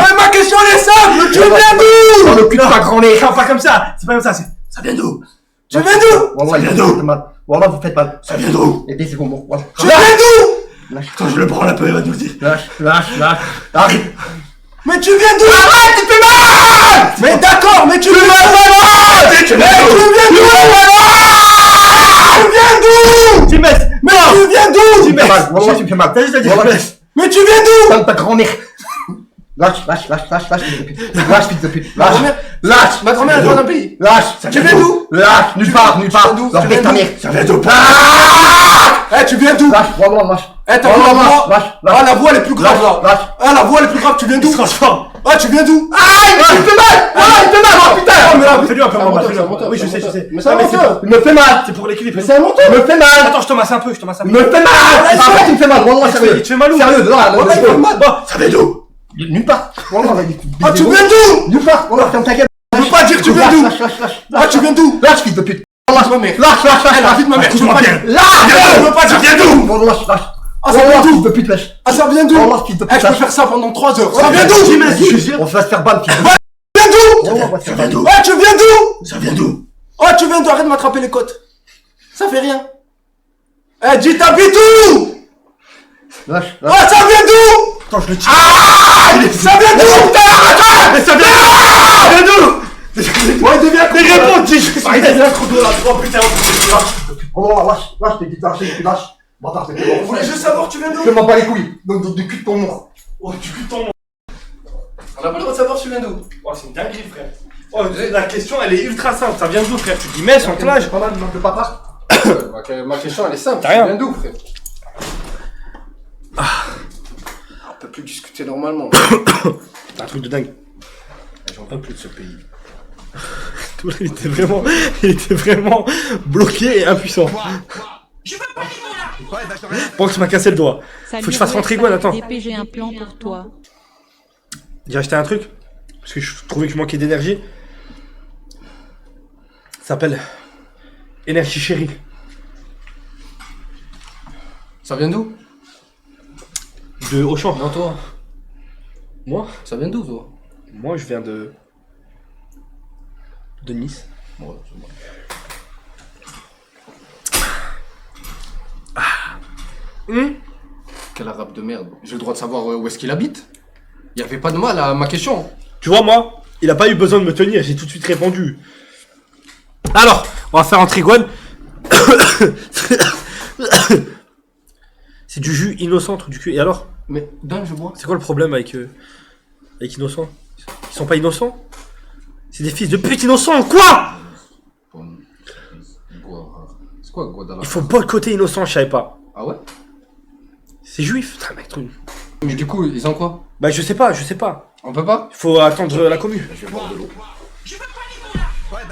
Mais ma question elle est simple, tu viens d'où? Dans le cul de ta grand-mère. Non, pas comme ça. C'est pas comme ça. Ça vient d'où? Tu viens d'où? Voilà, vient vous d'où? faites mal. Voilà, vous faites mal. Ça vient d'où? Et 10 secondes, bon, voilà. Tu viens d'où? Attends, je le prends un peu, il va nous le dire. Lâche. Arrête. Mais tu viens d'où? Arrête, tu fais mal! Mais d'accord, mais tu viens d'où? Tu Tu viens d'où? Tu mets. Mais tu viens d'où? Tu me fais mal. Voilà, tu me fais mal. T'as juste à dire. Voilà. Mais tu viens d'où? Dans ta grand-mère. Lâche, fils de pute. Lâche, fils de pute. Ma Lâche. grand-mère- Lâche. Ma grand-mère elle vient d'un pays. Lâche. Tu viens d'où? Lâche. Nulle part. Tu viens d'où? Leur Tu pète viens ta d'où? mère. Ça vient d'où? Eh, tu viens d'où? Lâche. Voilà, lâche. Eh, t'as vu la voix? Lâche. Ah, la voix elle est plus grave là. Lâche. Ah, la voix elle est plus grave, tu viens d'où? Il se transforme. Ah, tu viens d'où? Il me fait mal. Voilà, il me fait mal. Oh putain. mais là, Fais-lui un peu c'est un moins, menteur, fais-lui c'est un un peu. menteur, Oui, c'est je un sais. menteur. Mais Ah, c'est un c'est menteur. pas- Il me fait mal. C'est pour l'équilibre. C'est un menteur. Il me fait mal. Attends, je te masse un peu, Il me fait mal. Arrête, il me fait mal. Voilà, sérieux. Il te fait mal où? Sérieux, là, Ouais, il fait mal. Ça vient d'où? Nulle part. Voilà, Ah, tu viens d'où? Nulle part. Voilà, ferme ta gueule. Je veux pas dire tu viens d'où? Lâche. Ah, tu viens d'où? Lâche, fils de pute. Lâche ma mère. Lâche. Eh, la vie de ma mère, tu veux pas dire. Lâche. Je veux pas dire viens d'où? Bon, lâche. Ah, ça vient Fils d'où? de pute, lâche. Ah, ça vient d'où? Voilà, fils de Eh, pute. je peux faire ça pendant 3 heures. Ça vient d'où? On va se faire ban, fils de Va- Tu viens d'où? pute. On va se faire ban. Ah, tu viens d'où? Ça vient d'où? Oh, tu viens d'où? Arrête de m'attraper les côtes. Ça fait rien. Eh, dis t'habites où? Lâche. Ah, ça vient d'où? Attends, je le tire. Ah, ça vient d'où? Putain, arrête! Mais ça vient d'où? Ça vient d'où? Ouais, il devient Mais réponds, dis. Arrête, il y a un trou de là. Oh, putain, Oh, lâche, t'es dit de lâcher, tu lâches. Bâtard, t'es on voulait juste savoir tu viens d'où? Je m'en bats les couilles. Donc, du cul de ton mort. Oh, tu cul ton nom. On a pas le droit de savoir tu viens d'où. Oh, c'est une dinguerie, frère. Oh, la question, elle est ultra simple. Ça vient d'où, frère? Tu dis mais, son clash. Pas mal, manque de papa. Ma question elle est simple. T'as Tu rien. viens d'où, frère? On peut plus discuter normalement. C'est un truc de dingue. J'en peux plus de ce pays. Il était vraiment bloqué et impuissant. Bon, tu m'as cassé le doigt. Salut, Faut que je fasse rentrer Red, Gwen, attends. DP, j'ai un plan pour toi. J'ai acheté un truc parce que je trouvais que je manquais d'énergie. Ça s'appelle Énergie Chérie. Ça vient d'où? De Auchan. Non, toi. Moi? Ça vient d'où, toi? Moi, je viens de Nice. Ouais, c'est bon. Quel arabe de merde. J'ai le droit de savoir où est-ce qu'il habite. Il n'y avait pas de mal à ma question. Tu vois, moi, il a pas eu besoin de me tenir, j'ai tout de suite répondu. Alors, on va faire entrer Gwen. C'est du jus innocent, truc du cul. Et alors? Mais donne, je bois. C'est quoi le problème avec innocent? Ils sont pas innocents? C'est des fils de pute innocents, quoi? C'est quoi Guadalajara? Il faut boycotter innocent, je savais pas. Ah ouais? C'est juif, putain, mec, truc. Mais du coup, ils ont quoi? Bah, je sais pas. On peut pas? Il faut attendre la commu. Je vais boire de l'eau.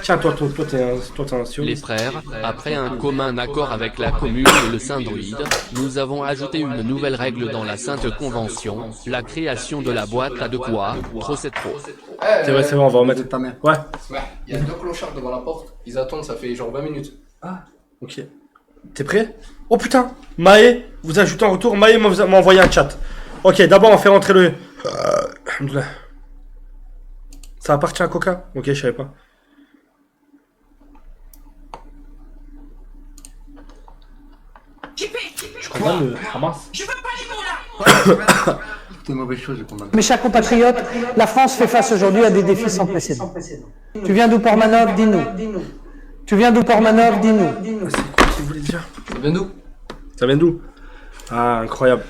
Tiens, toi, t'es un sioniste. Les frères, après un commun accord avec la commune et le Saint-Druide, nous avons ajouté une nouvelle règle dans la Sainte Convention, la création de la boîte à de quoi, trop c'est trop. C'est vrai, on va remettre. Ta mère. Ouais, Il y a 2 clochards devant la porte. Ils attendent, ça fait genre 20 minutes. ok. T'es prêt? Oh putain, Maë, vous ajoutez en retour, Maë m'a envoyé un chat. Ok, d'abord on fait rentrer le... Alhamdoulilah. Ça appartient à Coca? Ok, je savais pas. Je condamne le Hamas. C'est une mauvaise chose, je condamne. Mes chers compatriotes, la France fait face aujourd'hui à des défis sans précédent. Tu viens d'où, Portmanov? Dis-nous. Tu viens d'où, Portmanov? Dis-nous. C'est quoi que vous voulez dire? Ça vient d'où? Ça vient d'où? Ah, incroyable.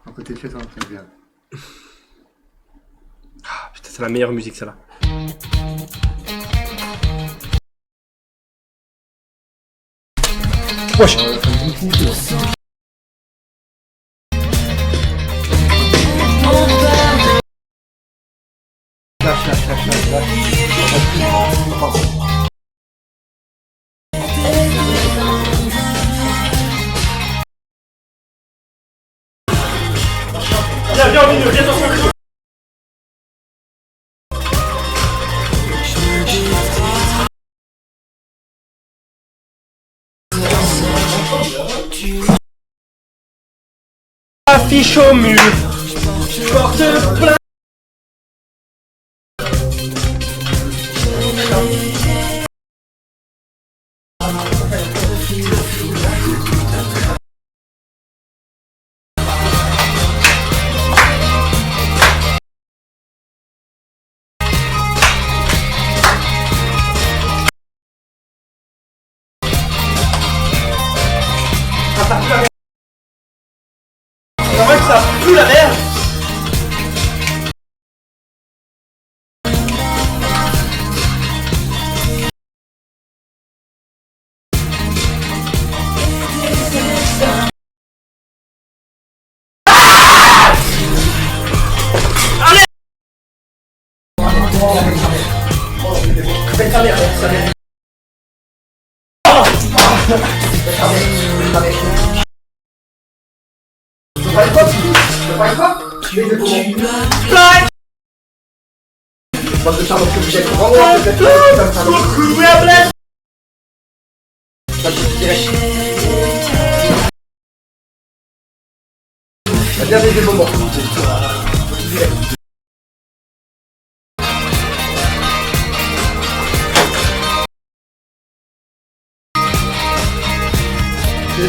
À côté de chez toi, c'est bien. Ah, putain, c'est la meilleure musique, celle-là. Wesh. Viens au milieu, viens dans ce milieu. Affiche au mur, porte plainte. C'est vrai que ça pue la merde.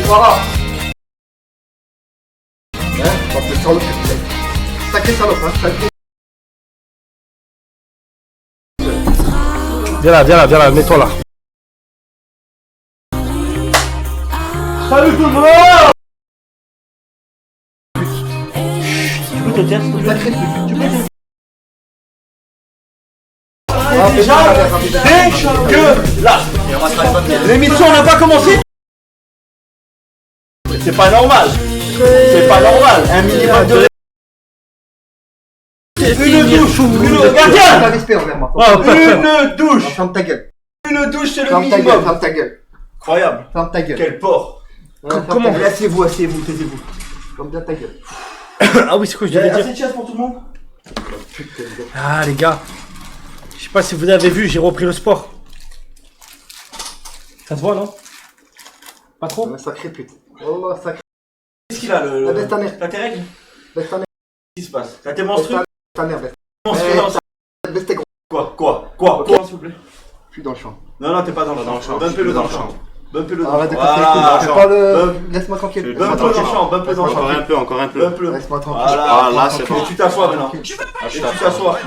Voilà. Hein, pas plus salope que tu es. Sacré salope, hein, sacré. Viens là, mets-toi là. Salut tout le monde. Tu peux te taire, s'il te plaît? Sacré truc. Tu peux te taire? L'émission n'a pas commencé. C'est pas normal. C'est pas normal. Un minimum de... Une douche. Une gardien. Pas respect envers moi. Une douche. Ferme ta gueule. Une douche, c'est le Ferme ta gueule, minimum. ferme ta gueule. Incroyable. Ferme ta gueule. Quel porc. Ouais, ferme comment- ta gueule. Asseyez-vous, taisez-vous. Ferme bien ta gueule. Ah oui, c'est quoi je devais dire? de chaise pour tout le monde. Ah les gars, je sais pas si vous avez vu, j'ai repris le sport. Ça se voit non? Pas trop? Sacré pute. Oh, sacré. Qu'est-ce qu'il a le... La baisse ta mère. T'as tes règles? Baisse ta mère. Qu'est-ce qui se passe? T'as tes menstrues? Ta mère, baisse. Menstrues, non, Quoi s'il vous plaît. Je suis dans le champ. Non, t'es pas dans le champ. Bump-le dans le champ. Bump-le dans le Arrête de champ. casser les couilles. Fais pas le... Laisse-moi tranquille. Bump-le dans le champ. Bump-le dans le champ. Encore un peu. Bump-le. Laisse-moi tranquille. Voilà, là, c'est Et bon. tu t'assois maintenant. Et tu t'assois.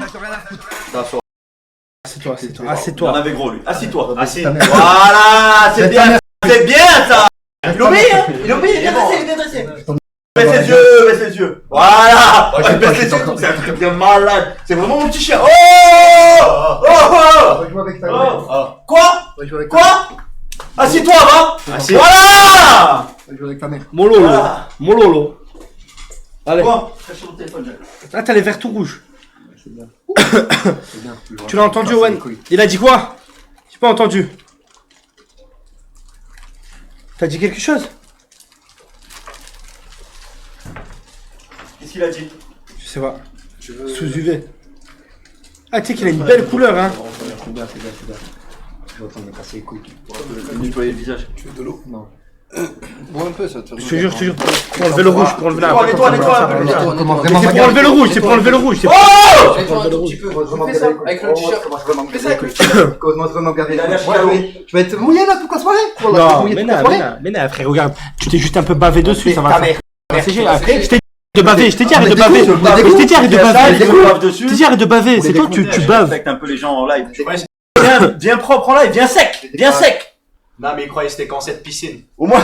Assieds-toi, assieds-toi. Il en Assieds-toi. avait gros lui. Assis-toi. Assis. Voilà, c'est bien. C'est bien ça. Il obéit, hein. Il obéit, il est bien dressé, il est bien dressé. Baisse les yeux. Voilà. Baisse les yeux. C'est un truc de malade. C'est vraiment mon petit chien. Oh. Va jouer avec ta mère. Quoi? Va jouer avec ta Quoi? Assis-toi, va. Assis. Voilà. Va jouer avec ta mère. Mon lolo. Voilà. Mon lolo. Allez. Quoi? Cherche sur le téléphone, Jacques. Là, t'as les verres tout rouges. C'est bien. Tu l'as entendu, Owen? Il a dit quoi? J'ai pas entendu. T'as dit quelque chose? Qu'est-ce qu'il a dit? Je sais pas. Sous UV. Ah, tu sais qu'il a une belle couleur, hein. C'est bien. Je vais en train de me casser les couilles. Nettoyer le visage. Tu veux de l'eau? Non. Bois un peu, ça te fait. Je te jure. Pour enlever le rouge, pour enlever la. Nettoie un peu. C'est pour enlever le rouge, c'est pour enlever le rouge. C'est Oh! Fais-toi un tout petit peu. Fais ça avec le t-shirt. Fais ça avec le t-shirt. Cause-moi vraiment garder. Je vais être mouillé là toute la soirée. Non, mais non, frère, regarde. Tu t'es juste un peu bavé dessus, ça va. C'est génial. Après, je t'ai dit de baver, je t'ai dit arrête de baver. Je t'ai dit arrête de baver. Je t'ai dit arrête de baver, c'est toi tu baves. Respecte un peu les gens en live. Viens propre en live, viens sec. Non, mais il croyait que c'était qu'en cette piscine. Au moins,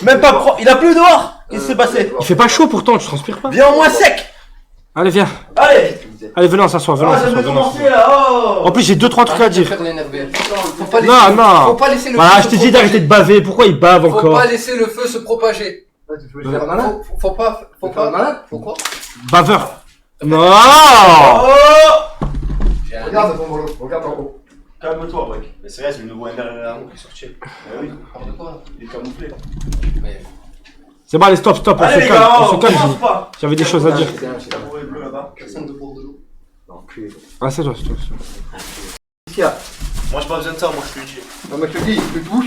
même pas propre. Il a plu dehors. Qu'est-ce qui s'est passé? Il fait pas chaud pourtant, tu transpires pas. Viens au moins sec. Allez, viens. Allez, Venez, on s'assoit, venez, on ça s'assoit. veut commencer là. Oh. En plus, j'ai 2-3 trucs à dire. Faire l'énerver. Non. Faut pas laisser le Voilà, feu je se t'ai dit d'arrêter de baver. Pourquoi il bave Faut encore? pas laisser le feu se propager. Tu veux faire un malin? Faut pas. Faut quoi? Baveur. Non. Oh. Regarde ton boulot, regarde en haut. Calme-toi, mec. Mais c'est vrai, c'est le nouveau MR qui est sorti. Oui, il est camouflé. C'est bon, allez, stop, on Allez se les calme, gars, on se on calme. commence pas. J'avais des choses à dire. Tabouret bleu là-bas. Personne de bord de l'eau. Non, plus. Ah, c'est toi. Qu'est-ce qu'il y a? Moi, j'ai pas besoin de ça, moi, je suis utile. Non, mais je te dis, tu te bouges,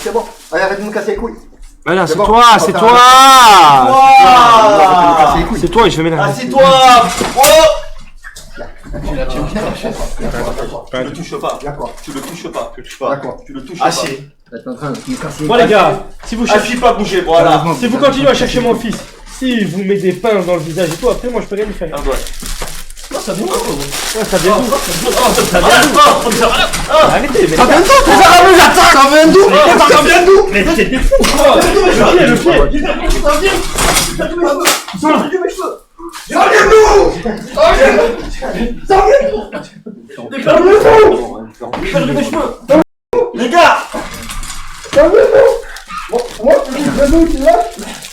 c'est bon. Allez, arrête de me casser les couilles. Voilà, c'est bon. toi, c'est Attends, toi. Quoi? C'est toi et je vais m'énerver. Assis-toi. Oh. Tu le touches pas. D'accord. Tu le touches pas. Tu le touches pas. D'accord. Tu le touches pas. Assis. T'es en train de me casser. Bon, les gars, si vous cherchez. Assis, pas bouger, voilà. Si vous continuez à chercher mon fils, si vous mettez des pinces dans le visage et tout, après moi je peux rien lui faire. Ah ouais. Ouais, ça vient d'où? Arrêtez, mais. Ça vient d'où? Ça vient d'où? Mais c'est fou quoi! Le pied! J'ai perdu mes cheveux. Les gars.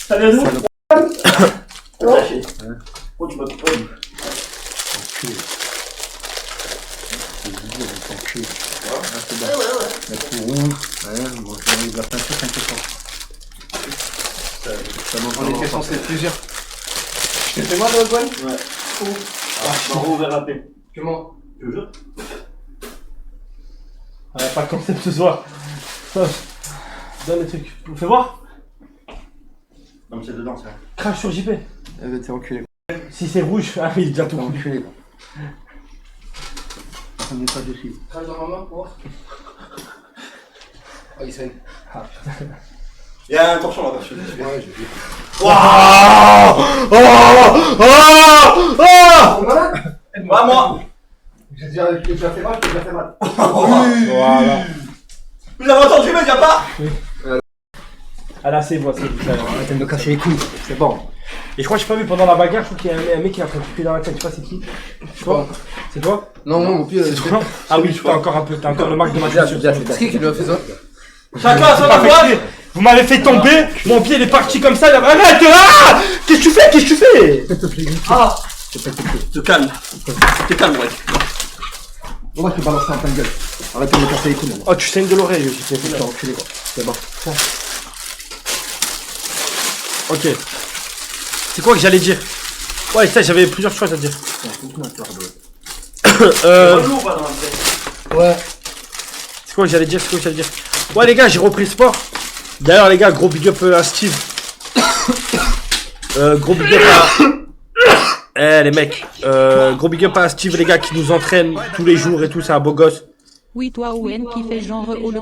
Ça vient d'où? Oh, tu m'as coupé. On était censé être plusieurs. Je t'ai fait mal, Gwen? Ouais. Je m'en ouvert la paix. Comment? Tu veux? Pas de concept ce soir. Donne les trucs. Fais voir. Non, mais c'est dedans, ça. Crache sur JP. T'es enculé. Si c'est rouge, ah oui, il est déjà tout rouge. Enculé, on n'est pas dessus. Crache dans ma main pour voir. Oh, il saigne. Il y a un torchon là-bas. Ouais, j'ai vu. Pas moi. J'ai déjà fait mal, Voilà. Vous avez entendu, mais viens pas. Ah là, c'est bon, c'est bon. Arrête de me casser les couilles, c'est bon. Et je crois que j'ai pas vu pendant la bagarre, je crois qu'il y a un mec qui est en train de couper dans la tête. Je sais pas c'est qui. C'est toi? C'est toi? Non, au pire, C'est toi? Ah oui, t'as encore un peu, t'as encore le marque de ma chaussure. C'est qui lui a fait ça? Chacun à son Pas fait endroit. exprès. Vous m'avez fait tomber, mon pied il est parti comme ça. Arrête! Ah! Qu'est-ce que tu fais? Qu'est-ce que tu fais? Ah. Te calme. Te calme, ouais. Moi, je te balance ça en pleine gueule. Arrête de me casser les couilles, maintenant. Oh, tu saignes de l'oreille, j'étais T'es enculé, quoi. C'est bon. Ok. C'est quoi que j'allais dire? Ouais, ça, j'avais plusieurs choses à dire. Ouais. C'est quoi que j'allais dire? Ouais, les gars, j'ai repris le sport. D'ailleurs, les gars, gros big up à Steve. Gros big up à. les mecs, gros big up à Steve, les gars, qui nous entraînent tous les jours et tout, c'est un beau gosse. Oui, toi, Owen, qui fait genre oh le.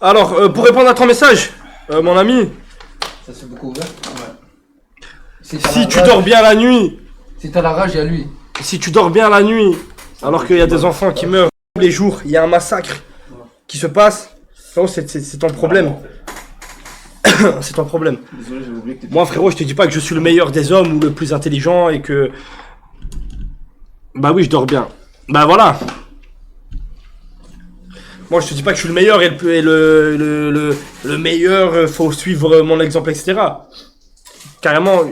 Alors, pour répondre à ton message, mon ami, Ça c'est beaucoup ouvert. Ouais. si tu dors bien la nuit, Si t'as la rage, il y a lui. si tu dors bien la nuit, alors qu'il y a des enfants qui meurent tous les jours, il y a un massacre qui se passe, frérot, c'est ton problème. C'est ton problème. Désolé, j'ai oublié que t'étais. Moi, frérot, je te dis pas que je suis le meilleur des hommes ou le plus intelligent et que. Bah oui, je dors bien. Bah voilà. Moi, je te dis pas que je suis le meilleur et le meilleur, faut suivre mon exemple, etc. Carrément,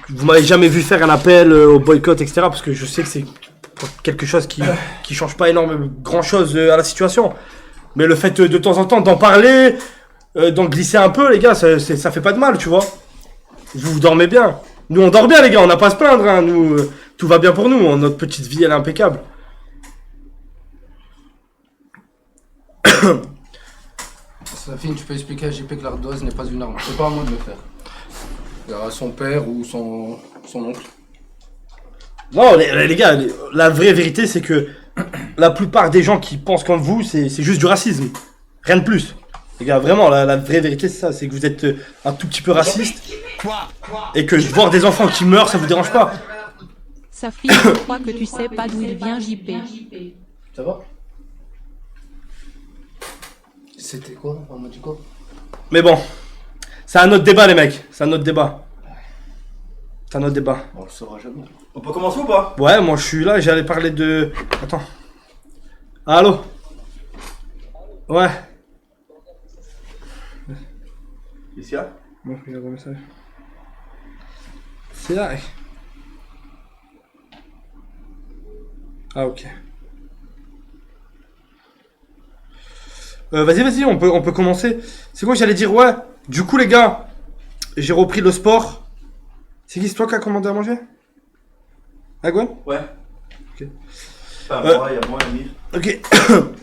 vous m'avez jamais vu faire un appel au boycott, etc. Parce que je sais que c'est quelque chose qui change pas grand chose à la situation. Mais le fait de temps en temps d'en parler, d'en glisser un peu, les gars, ça fait pas de mal, tu vois. Vous dormez bien. Nous, on dort bien, les gars, on n'a pas à se plaindre. Hein. Nous, tout va bien pour nous. Notre petite vie, elle est impeccable. Safine, tu peux expliquer à JP que l'ardoise n'est pas une arme. C'est pas à moi de le faire. Il y aura son père ou son oncle. Non, les gars, la vraie vérité, c'est que la plupart des gens qui pensent comme vous, c'est juste du racisme. Rien de plus. Les gars, vraiment, la vraie vérité, c'est ça. C'est que vous êtes un tout petit peu raciste. Et que voir des enfants qui meurent, ça vous dérange pas. Sa fille, je crois que tu sais pas d'où il vient, JP. Ça va? C'était quoi? On m'a dit quoi? Mais bon, c'est un autre débat, les mecs. C'est un autre débat. C'est un autre débat. On le saura jamais. On peut commencer ou pas? Ouais, moi je suis là, j'allais parler de... Attends. Allô? Ouais. Ici, là? Moi, je regarde le message. C'est là. Ah, ok. Vas-y, on peut commencer. C'est quoi, j'allais dire, ouais. Du coup, les gars, j'ai repris le sport. C'est qui, c'est toi qui as commandé à manger? Ah, Gwen? Ouais. Ok. Enfin, moi, il y a moi, Amir. Ok.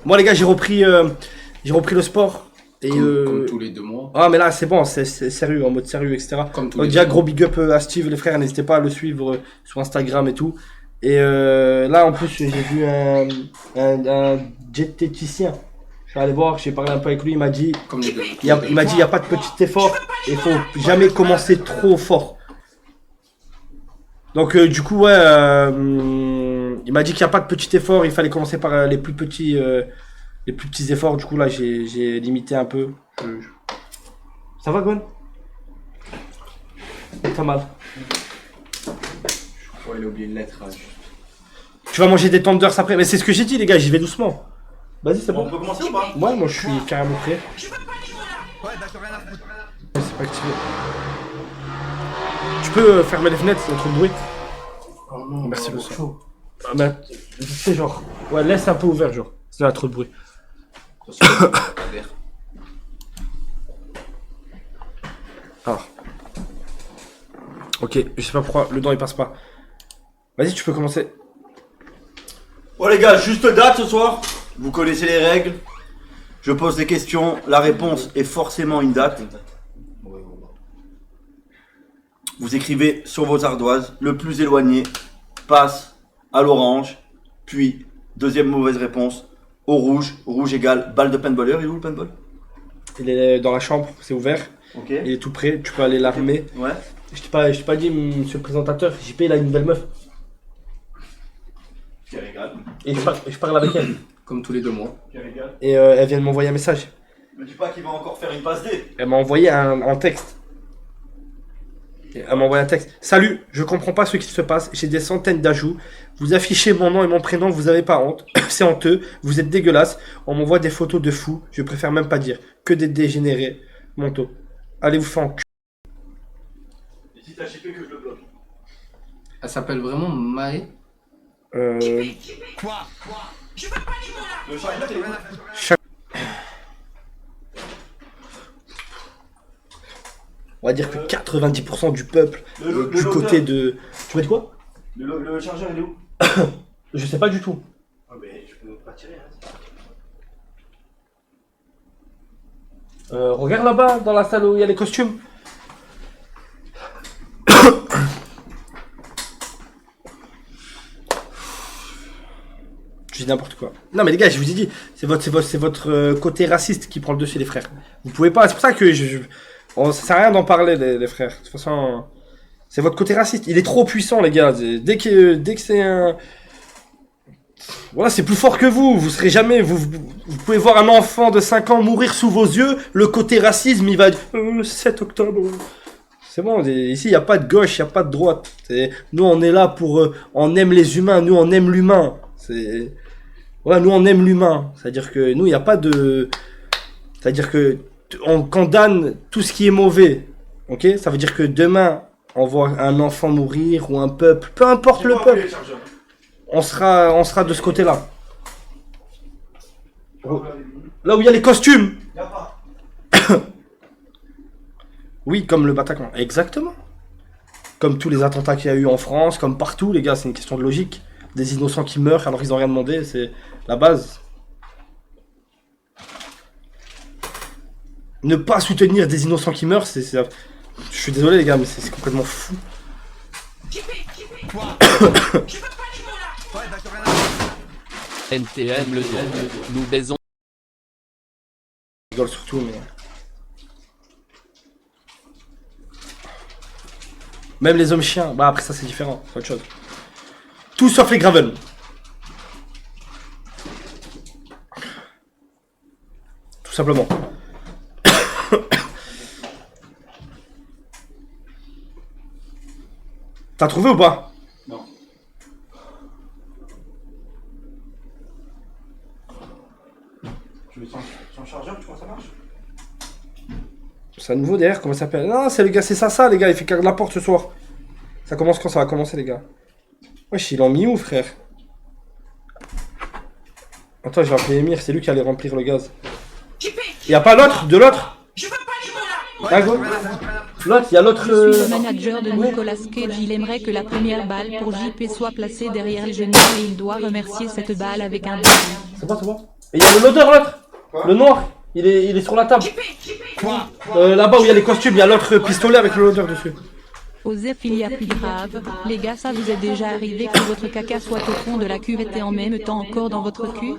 Moi, les gars, j'ai repris le sport. Et Comme tous les 2 mois. Ah, mais là, c'est bon, c'est sérieux, en mode sérieux, etc. Comme tous Donc, les déjà, 2 gros big up à Steve, les frères, n'hésitez pas à le suivre sur Instagram et tout. Et là, en plus, j'ai vu un diététicien. Je suis allé voir, j'ai parlé un peu avec lui, il m'a dit, Comme les 2. il m'a dit, il n'y a pas de petit effort, il faut jamais commencer trop fort. Donc, du coup, ouais, il m'a dit qu'il n'y a pas de petit effort, il fallait commencer par les plus petits efforts. Du coup, là, j'ai limité un peu. Ça va, Gwen? Pas mal. Ouais, il a oublié le lettrage. Tu vas manger des tenders après, mais c'est ce que j'ai dit, les gars, j'y vais doucement. Vas-y, c'est On bon. peut commencer ou pas? Ouais, moi, je suis carrément prêt. C'est pas activé. Tu peux fermer les fenêtres, c'est trop de bruit. Oh non, Merci, le le soir. Ah, bah, c'est genre. Ouais, laisse un peu ouvert, genre. C'est là, trop de bruit. Ah. Ok, je sais pas pourquoi le dent il passe pas. Vas-y, tu peux commencer. Bon les gars, juste date ce soir. Vous connaissez les règles. Je pose des questions. La réponse est forcément une date. Vous écrivez sur vos ardoises. Le plus éloigné passe à l'orange. Puis, deuxième mauvaise réponse, au rouge. Rouge égale balle de paintballeur. Il est où le paintball? Il est dans la chambre, c'est ouvert. Ok. Il est tout prêt, tu peux aller l'armer. Ouais. Je t'ai pas dit, monsieur le présentateur, JP il a une nouvelle meuf. Qui régale. Et je parle avec elle. Comme tous les 2 mois. Qui régale. Et elle vient de m'envoyer un message. Me dis pas qu'il va encore faire une passe D. Elle m'a envoyé un texte. Elle m'a envoyé un texte. Salut, je comprends pas ce qui se passe. J'ai des centaines d'ajouts. Vous affichez mon nom et mon prénom, vous avez pas honte. C'est honteux. Vous êtes dégueulasse. On m'envoie des photos de fous. Je préfère même pas dire. Que des dégénérés. Monto. Allez vous faire en cul. Et si t'as chippé que je le bloque. Elle s'appelle vraiment Maë. Le chat il est là. On va dire que 90% du peuple du côté de... Tu veux dire quoi? Le chargeur il est où? Je sais pas du tout. Ah mais je peux pas tirer. Hein. Regarde là-bas, dans la salle où il y a les costumes. dis n'importe quoi. Non mais les gars, je vous ai dit, c'est votre côté raciste qui prend le dessus, les frères. Vous pouvez pas, c'est pour ça que ça sert à rien d'en parler, les frères. De toute façon, c'est votre côté raciste. Il est trop puissant, les gars. Dès que c'est un... Voilà, c'est plus fort que vous. Vous serez jamais... Vous pouvez voir un enfant de 5 ans mourir sous vos yeux. Le côté racisme, il va... 7 octobre... C'est bon, ici, il n'y a pas de gauche, il n'y a pas de droite. Nous, on est là pour... on aime les humains, nous, on aime l'humain. Voilà, nous, on aime l'humain. C'est-à-dire que nous, il n'y a pas de... C'est-à-dire que on condamne tout ce qui est mauvais. Ok? Ça veut dire que demain, on voit un enfant mourir ou un peuple, peu importe le peuple, on sera de ce côté-là. Là où il y a les costumes. Oui, comme le Bataclan. Exactement. Comme tous les attentats qu'il y a eu en France, comme partout, les gars, c'est une question de logique. Des innocents qui meurent alors qu'ils n'ont rien demandé, c'est la base. Ne pas soutenir des innocents qui meurent, je suis désolé les gars, mais c'est complètement fou. NTM le don. Nous baisons. Je rigole surtout, mais... Même les hommes chiens, bah après ça c'est différent, c'est autre chose. Tout sauf les Graven. Tout simplement. T'as trouvé ou pas? Non. Tu veux son chargeur, tu crois que ça marche? C'est un nouveau derrière, comment ça s'appelle? Non, c'est le gars, c'est ça les gars, il fait garder la porte ce soir. Ça commence quand ça va commencer les gars? Wesh, il en mis où frère? Attends, je vais appeler Emir, c'est lui qui allait remplir le gaz. Y'a pas l'autre? De l'autre? L'autre, il y a l'autre... Je suis le manager de Nicolas Cage, il aimerait que la première balle pour JP soit placée derrière le genou et il doit remercier cette balle avec un baiser. C'est bon. Et il y a l'odeur l'autre? Le noir? Il est sur la table. Là-bas où il y a les costumes, il y a l'autre pistolet avec l'odeur dessus. Osef, il y a plus grave. Les gars, ça vous est déjà arrivé que votre caca soit au fond de la cuvette et en même temps encore dans votre cul?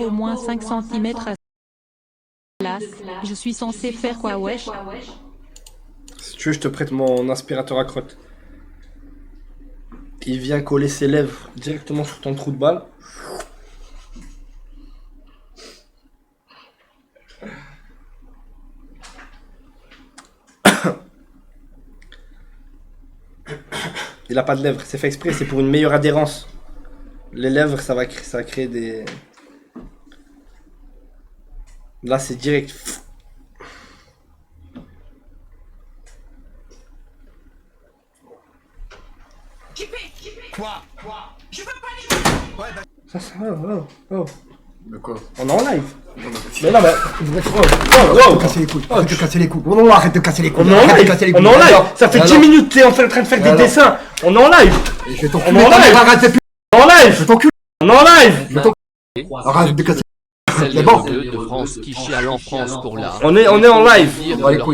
Au moins 5 cm à place. Je suis censé faire quoi, wesh? Si tu veux, je te prête mon aspirateur à crotte. Il vient coller ses lèvres directement sur ton trou de balle. Il a pas de lèvres, c'est fait exprès, c'est pour une meilleure adhérence. Les lèvres, ça va créer des... Là, c'est direct. Ça, oh. De quoi? On est en live. Mais non, mais... Casser les couilles. Arrête de casser les couilles. Non, arrête de casser les couilles. On est en live. On est en live. Ça fait 10 minutes que t'es en train de faire des dessins. On est en live. Je vais t'enculer. Arrête de pute. On est en live. Je t'encule. On est en live. Arrête de casser. C'est bon. de France qui chiale en France pour la. On est en live. Dire de leur